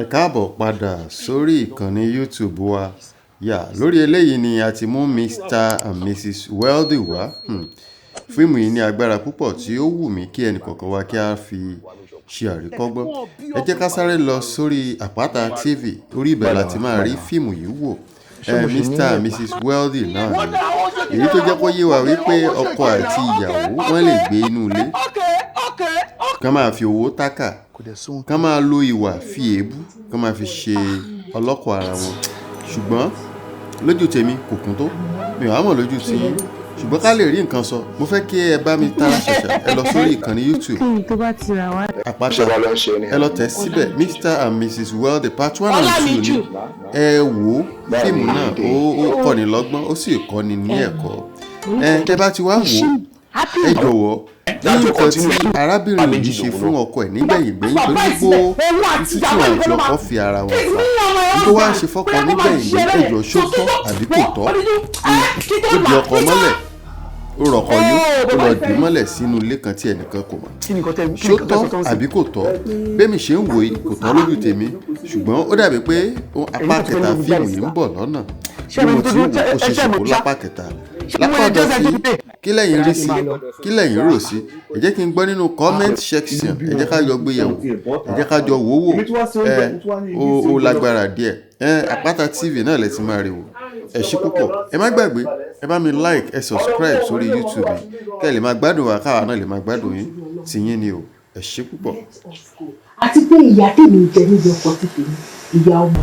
Ẹ káàbọ̀ padà sórí ìkànnì YouTube wa. Lórí eléyìí ni a ti mú Mr. and Mrs. Wealthy wá. Fíìmù yìí ní agbára púpọ̀ tí ó wù mí kí ẹnìkọ̀ọ̀kan wa kí a fi ṣe àríkọ́gbọ́n. Ẹ jẹ́ ká sáré lọ sórí Àpáta TV. Orí ibẹ̀ láti máa rí fíìmù yìí wò. Mr. and Mrs. Wealthy náà ni. Èyí tó jẹ́ kó yé wa wípé ọkọ àti ìyàwó wọ́n lè gbé inú ilé. Kán máa fi owó tákà. Kán máa lo ìwà fi èébú. Kán máa fi ṣe ọlọ́kọ̀ ara wọn. Ṣùgbọ́n lójú tèmi kò kún tó. Mi ò mọ̀ lójú tí yín. Ṣùgbọ́n ká lè rí nǹkan sọ. Mo fẹ́ kí ẹ bá mi tara ṣẹ̀ṣẹ̀. Ẹ lọ sórí ìkànnì YouTube. Àpáta. Ẹ lọ tẹ̀ síbẹ̀ Mr. and Mrs. Wealthy part 1 and 2 ni. Ẹ wò fíìmù náà ó kọ́ni lọ́gbọ́n ó sì kọ́ni ní ẹ̀kọ́. Tẹ́ bá ti wá wò ẹ jọ̀wọ́ ní nǹkan tí arábìnrin yìí ṣe fún ọkọ ẹ̀ nígbẹ̀yìn gbẹ̀yìn pẹ̀lú gbogbo títí àti ọkọ fi ara wọn fà. Tó wá ń ṣe fọ́kọ nígbẹ̀yìn gbẹ̀yìn ẹ̀jọ̀ ṣó tọ́ àbí kò tọ́. Ó di ọkọ mọ́lẹ̀ ó rọ̀kọ̀ yó ó lọ dì mọ́lẹ̀ sínú ilé kan tí ẹnìkan kò mọ̀. Ṣó tọ́ àbí kò tọ́? Bẹ́mi ṣe ń wò yìí kò tọ́ lójú tèmi ṣùgbọ́n ó dàbí pé apá kẹta fíìmù yìí ń bọ̀ lọ́nà. Bí mo ti wò ó ṣe ṣòkò lápá kẹta. Lápá ọ̀dọ̀ sí kí lẹ́yìn rí sí kí lẹ́yìn rò sí ẹ jẹ́ kí n gbọ́ nínú comment section ẹ jẹ́ ká jọ gbé yẹ̀wò ẹ jẹ́ ká jọ wò wò ó lágbára díẹ̀. Àpáta TV náà lẹ ti máa rí wò. Ẹ ṣé púpọ̀ ẹ má gbàgbé ẹ bá mi like ẹ subscribe sórí YouTube kẹ́ ẹ lè máa gbádùn wa káwa náà lè máa gbádùn yín tiyín ni o. Ẹ ṣé púpọ̀. Àti pé ìyá tèmi jẹ níbi ọkọ ti tèmi ìyá ọmọ.